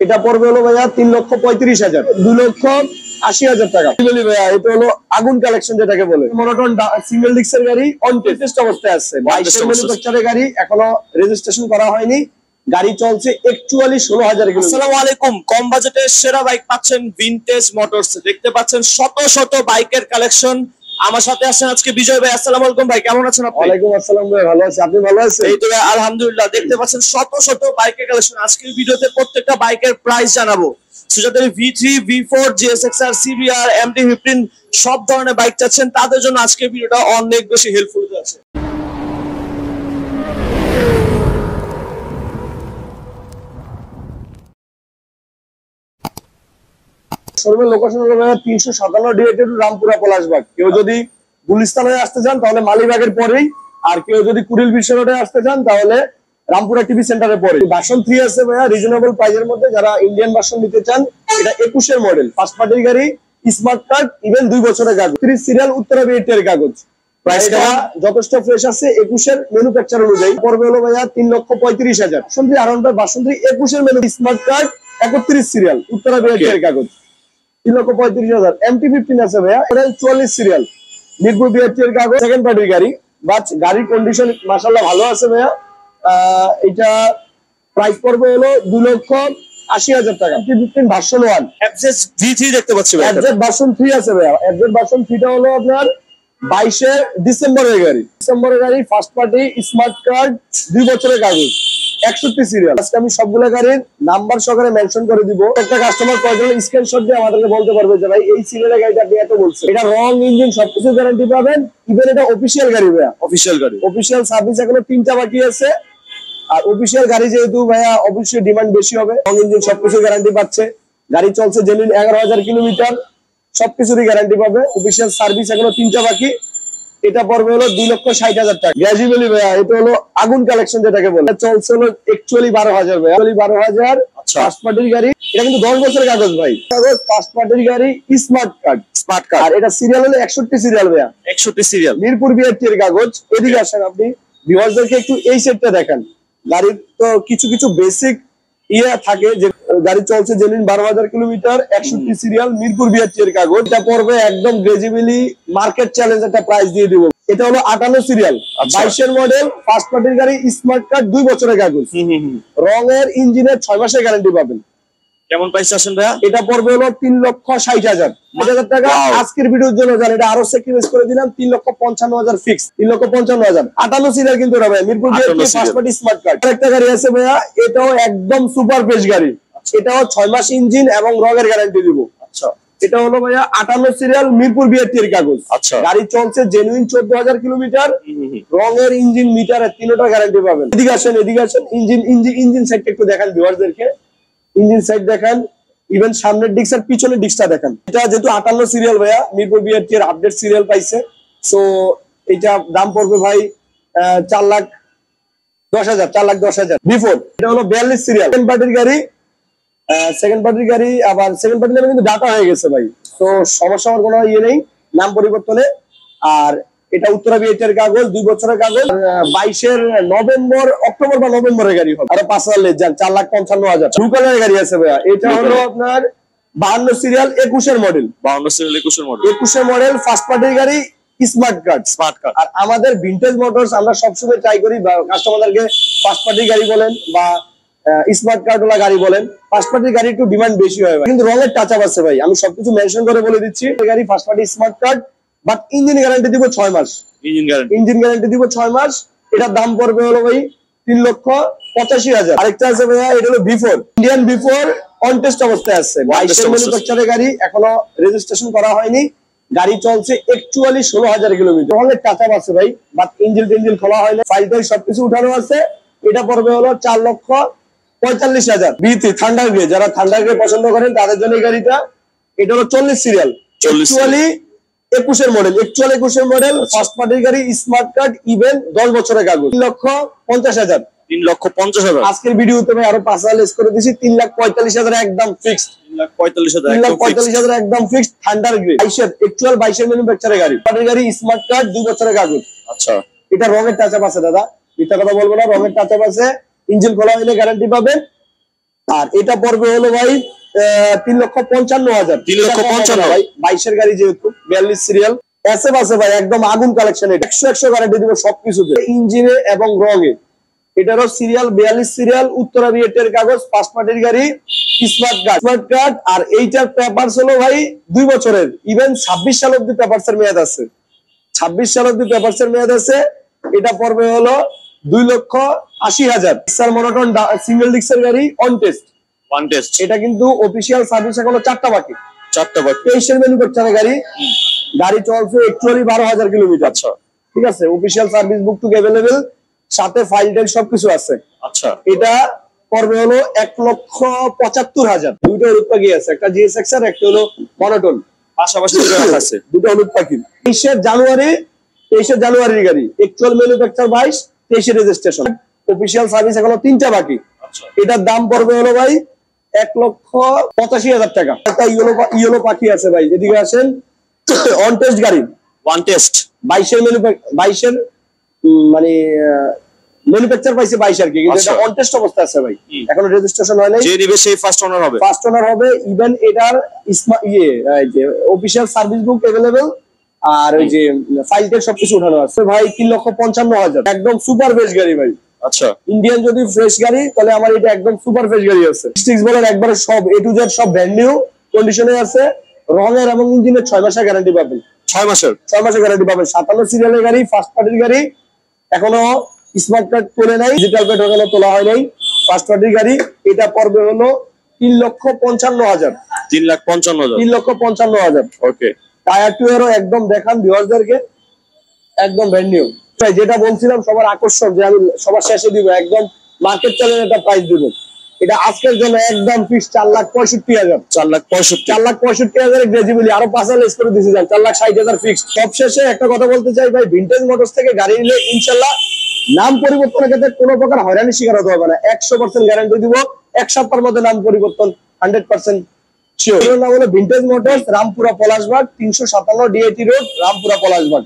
এটা পড়বে হলো ভাইয়া 3,35,000, 2,80,000 টাকা। ভাইয়া এটা হলো আগুন কালেকশন যেটাকে বলে, মনোটন সিঙ্গেল ডিস্কের গাড়ি, অন টেস্ট অবস্থায় আছে, 22 ম্যানুফ্যাকচারের গাড়ি, এখনো রেজিস্ট্রেশন করা হয়নি, গাড়ি চলছে অ্যাকচুয়ালি 16,000 কিলো। আসসালামু আলাইকুম, কম বাজেটের সেরা বাইক পাচ্ছেন ভিনটেজ মোটরস। দেখতে পাচ্ছেন শত শত বাইকের কালেকশন। আমার সাথে আছেন আজকে বিজয় ভাই। আসসালামু আলাইকুম ভাই, কেমন আছেন আপনি? ওয়ালাইকুম আসসালাম ভাই, ভালো আছি, আপনি ভালো আছেন? এই তো ভাই আলহামদুলিল্লাহ। দেখতে পাচ্ছেন শত শত বাইকের কালেকশন। আজকের ভিডিওতে প্রত্যেকটা বাইকের প্রাইস জানাবো। যাদের V3, V4, GSX-R, CBR, MT-15 সব ধরনের বাইক চাচ্ছেন তাদের জন্য আজকের ভিডিওটা অনেক বেশি হেল্পফুল আছে। শোরুমের লোকেশন হলো 357 ডিরেক্টেড রামপুরা পলাশবাগ। কেউ যদি গুলিস্তান হয়ে আসতে চান তাহলে মালিবাগের পরেই, আর কেউ যদি কুড়িল বিশ্ব রোডে আসতে চান তাহলে রামপুরা টিভি সেন্টারে পরে। ভার্সন 3 আছে ভাইয়া রিজনেবল প্রাইসের মধ্যে, যারা ইন্ডিয়ান ভার্সন নিতে চান। এটা 21 এর মডেল, ফার্স্ট পার্টির গাড়ি, স্মার্ট কার্ড, ইভেন 2 বছরের কাগজ, 30 সিরিয়াল, উত্তরা বিএটের কাগজ। প্রাইসটা যথেষ্ট ফ্রেশ আছে 21 এর ম্যানুফ্যাকচার অনুযায়ী। পড়বে হলো ভাইয়া 3,35,000। সন্ধ্যা আরামটা ভার্সন 3 21 এর menu, smart card, 31 serial, Uttara বিএটের কাগজ, 3,35,000। MT-15 আছে ভাইয়া, এটা 44 সিরিয়াল, মিরপুর বিআরটির কাগজ, সেকেন্ড পার্টির গাড়ি, বাট গাড়ির কন্ডিশন মাশাআল্লাহ ভালো আছে ভাইয়া। এটা প্রাইস পড়বে হলো 2,80,000 টাকা। MT-15 ভার্সন 1, FZ V3 দেখতে পাচ্ছি ভাই। FZ ভার্সন 3 আছে ভাইয়া। FZ ভার্সন 3 টা হলো আপনার 22 ডিসেম্বরের গাড়ি, ফার্স্ট পার্টি, স্মার্ট কার্ড, 2 বছরের কাগজ, 61 সিরিয়াল। আজকে আমি সবগুলো গাড়ির নাম্বার সহকারে মেনশন করে দিব। একটা কাস্টমার কয়জন স্ক্রিনশট দিয়ে আমাদেরকে বলতে পারবে যে ভাই এই সিরিয়ালের গাড়িটা আপনি এত বলছেন। এটা রং, ইঞ্জিন সবকিছু গ্যারান্টি পাবেন। ইভেন এটা অফিশিয়াল গাড়ি ভাইয়া, অফিশিয়াল গাড়ি, অফিশিয়াল সার্ভিস এখনো 3টা বাকি আছে। আর অফিশিয়াল গাড়ি যেহেতু ভাইয়া অবশ্যই ডিমান্ড বেশি হবে। রং, ইঞ্জিন সবকিছু গ্যারান্টি পাচ্ছে। গাড়ি চলছে জেনুইন 11,000 কিলোমিটার, সবকিছুরই গ্যারান্টি পাবে। অফিশিয়াল সার্ভিস এখনো 3টা বাকি। এটা পড়বে হলো 2,60,000 টাকা। গ্যাজুয়ালি ভাইয়া এটা হলো আগুন কালেকশন যেটাকে বলে, চলছে হলো অ্যাকচুয়ালি 12,000 ভাইয়া, 12,000। ফার্স্ট পার্টির গাড়ি, এটা কিন্তু 10 বছরের কাগজ ভাই, কাগজ, ফার্স্ট পার্টির গাড়ি, স্মার্ট কার্ড, আর এটা সিরিয়াল হলো 61 সিরিয়াল ভাইয়া, 61 সিরিয়াল, মিরপুর বিআরটি এর কাগজ। এদিকে আসেন, আপনি ভিউয়ারদেরকে একটু এই সেটটা দেখান। গাড়ির তো কিছু কিছু বেসিক থাকে যে গাড়ি চলছে genuine 12,000 kilometre, 61 serial, Mirpur BRT এর কাগজ। এটা পড়বে একদম গ্রেজিবিলি মার্কেট চ্যালেঞ্জ একটা প্রাইস দিয়ে দিব। এটা হলো 58 সিরিয়াল, 22 এর মডেল, ফার্স্ট পার্টির গাড়ি, স্মার্ট কার্ড, 2 বছরের কাগজ, রঙের, ইঞ্জিনের 6 মাসের গ্যারান্টি পাবেন। কেমন প্রাইস আসেন ভাইয়া? এটা পড়বে হলো 3,60,000 টাকা। আজকের ভিডিওর জন্য যারা এটা আরো স্যাক্রিফাইস করে দিলাম, 3,55,000 ফিক্স, 3,55,000। 58 সিরিয়াল কিন্তু এটা ভাইয়া, Mirpur BRT first party smart card. আরেকটা গাড়ি আছে ভাইয়া, এটাও একদম সুপার ফ্রেশ গাড়ি, এটাও 6 মাস ইঞ্জিন এবং রঙের গ্যারান্টি দিব। আচ্ছা, এটা হলো ভাইয়া 58 সিরিয়াল, মিরপুর বিআরটি এর কাগজ। আচ্ছা, গাড়ি চলছে জেনুইন 14,000 কিলোমিটার, রঙের, ইঞ্জিন, মিটারের 3টা গ্যারান্টি পাবেন। এদিকে আসেন, ইঞ্জিন সাইডটা একটু দেখান ভিউয়ারদেরকে। ইঞ্জিন সাইড দেখান, ইভেন সামনের ডিস্ক আর পিছনের ডিস্কটা দেখান। এটা যেহেতু 58 সিরিয়াল ভাইয়া, মিরপুর বিআরটি এর আপডেট সিরিয়াল পাইছে, সো এটা দাম পড়বে ভাই 4,10,000। বিফোর এটা হলো 42 সিরিয়াল, সেকেন্ড পার্টির গাড়ি, আবার সেকেন্ড পার্টির নামে কিন্তু ডাটা হয়ে গেছে ভাই, তো সমস্যা হওয়ার কোনো নেই নাম পরিবর্তনে। আর এটা উত্তরা বিআরটির কাগজ, 2 বছরের কাগজ, 22 অক্টোবর বা নভেম্বরের গাড়ি হবে। আরো 5,000 লেস যান, 4,55,000। ব্লু কালারের গাড়ি আছে ভাইয়া, এটা হলো আপনার 52 সিরিয়াল, 21 এর মডেল, 52 সিরিয়াল, 21 এর মডেল, ফার্স্ট পার্টির গাড়ি, স্মার্ট কার্ড। আর আমাদের ভিনটেজ মোটরস আমরা সবসময় ট্রাই করি কাস্টমারদেরকে ফার্স্ট পার্টির গাড়ি বলেন বা স্মার্ট কার্ড ওলা গাড়ি বলেন, ফার্স্ট পার্টির গাড়ি একটু ডিমান্ড বেশি হয়, কিন্তু রঙের টাচ আপ আছে ভাই, আমি সবকিছু মেনশন করে বলে দিচ্ছি। গাড়ি first party smart card, but engine guarantee দিব 6 মাস, ইঞ্জিন গ্যারান্টি দিব 6 মাস। এটার দাম পড়বে হলো ভাই 3,85,000। আরেকটা আছে ভাইয়া, এটা হলো before, Indian before, on test অবস্থায় আছে, 22 ম্যানুফ্যাকচারের গাড়ি, এখনো রেজিস্ট্রেশন করা হয়নি, গাড়ি চলছে অ্যাকচুয়ালি 16,000 কিলোমিটার। রঙের টাচ আপ আছে ভাই, বাট ইঞ্জিন খোলা হয়নি, ফাইল সবকিছু উঠানো আছে। এটা পড়বে হলো 4,45,000। B3 থান্ডার গ্রে, যারা থান্ডার গ্রে পছন্দ করেন তাদের জন্য এই গাড়িটা। এটা হলো 40 সিরিয়াল, অ্যাকচুয়ালি 21 এর মডেল, ফার্স্ট পার্টির গাড়ি, স্মার্ট কার্ড, ইভেন 10 বছরের কাগজ, 3,50,000। 3,50,000। আজকের ভিডিওতে আমি আরো 5,000 লেস করে দিয়েছি, 3,45,000 একদম ফিক্সড, 3,45,000 একদম ফিক্সড। থান্ডার গ্রে, 22 এর ম্যানুফ্যাকচারের গাড়ি, পার্টির গাড়ি, স্মার্ট কার্ড, 2 বছরের কাগজ। আচ্ছা, এটা রঙের টাচ আপ আছে দাদা, মিথ্যা কথা বলবো না, রঙের টাচ আপ আছে, ইঞ্জিন খোলা হইলে গ্যারান্টি পাবেন। আর এটা পড়বে হলো ভাই 3,55,000। 3,55,000 ভাই 22-এর গাড়ি যেহেতু 42 সিরিয়াল এসএফ আছে ভাই, একদম আগুন কালেকশন। এটা 100 গ্যারান্টি দিব সবকিছুতে, ইঞ্জিনে এবং রঙে। এটারও সিরিয়াল 42 সিরিয়াল, উত্তরা বিয়েটের কাগজ, ফার্স্ট পার্টির গাড়ি, স্মার্ট কার্ড। আর এইটার পেপারস হলো ভাই 2 বছরের, ইভেন 26 সাল অব্দি পেপারসের মেয়াদ আছে, 26 সাল অব্দি পেপারসের মেয়াদ আছে। এটা পড়বে হলো 2,80,000। স্যার মনোটন সিঙ্গেল ডিস্কের গাড়ি অন টেস্ট। One test. এটা কিন্তু অফিসিয়াল সার্ভিস এখনো 4টা বাকি। 4টা বাকি। 23-এর ম্যানুফ্যাকচারের গাড়ি, গাড়ি চলছে অ্যাকচুয়ালি 12,000 কিলোমিটার। আচ্ছা ঠিক আছে, অফিসিয়াল সার্ভিস বুক টুক অ্যাভেলেবেল, সাথে ফাইল টাইল সবকিছু আছে। আচ্ছা এটা পড়বে হলো 1,75,000। দুটো হলুদ পাখি আছে, একটা জিএসএক্স আর একটা হলো মনোটন, পাশাপাশি আছে। দুটো হলুদ পাখি। 23 জানুয়ারির গাড়ি, actual manufacture 22, 23 registration, official service এখনো 3টা বাকি। আচ্ছা এটার দাম পড়বে হলো ভাই 1,85,000 টাকা। একটা ইয়েলো পাখি আছে ভাই, এদিকে আসেন। অন টেস্ট গাড়ি, ওয়ান টেস্ট। 22-এর মানে ম্যানুফ্যাকচার পাইছে 22 আর কি, কিন্তু আচ্ছা। এটা অন টেস্ট অবস্থা আছে ভাই, এখনো রেজিস্ট্রেশন হয় নাই। যে নিবে সেই ফার্স্ট ওনার হবে। ফার্স্ট ওনার হবে। ইভেন এটার অফিসিয়াল সার্ভিস বুক অ্যাভেলেবেল, আর ওই যে ফাইল টেল সবকিছু উঠানো আছে ভাই। 3,55,000, একদম সুপার ফ্রেশ গাড়ি ভাই। আচ্ছা ইন্ডিয়ান যদি ফ্রেশ গাড়ি, তাহলে আমার এটা একদম সুপার ফ্রেশ গাড়ি আছে। স্টিক্স বলেন একবারে সব A to Z সব ব্র্যান্ড নিউ কন্ডিশনে আছে। রঙের এবং ইঞ্জিনের 6 মাসের গ্যারান্টি পাবেন। 6 মাসের 6 মাসের গ্যারান্টি পাবেন। 57 সিরিয়ালের গাড়ি, ফার্স্ট পার্টির গাড়ি, এখনো স্মার্ট কার্ড তোলে নাই, ডিজিটাল পেড এখনো তোলা হয় নাই, ফার্স্ট পার্টির গাড়ি। এটা পড়বে হলো 3,55,000। 3,55,000। 3,55,000। ওকে। টায়ার টুয়ারও একদম দেখান ভিউয়ারদেরকে, একদম ব্র্যান্ড নিউ। যেটা বলছিলাম সবার আকর্ষণ, যে আমি সবার শেষে দিব, একদম মার্কেট চ্যালেঞ্জ একটা প্রাইস দিব। এটা আজকের জন্য একদম ফিক্স 4,65,000। 4,65,000। 4,65,000 গ্রেজিবলি আরো 5,000 লেস করে দিয়েছি, 4,60,000 ফিক্স। সব শেষে একটা কথা বলতে চাই ভাই, ভিনটেজ মোটরস থেকে গাড়ি নিলে ইনশাল্লাহ নাম পরিবর্তনের ক্ষেত্রে কোনো প্রকার হয়রানির শিকার হতে হবে না। 100% গ্যারান্টি দিব, 1 সপ্তাহের মধ্যে নাম পরিবর্তন 100% শিওর। নাম হলো vintage motors, Rampura Palashbag, 357 DIT road, Rampura Palashbag.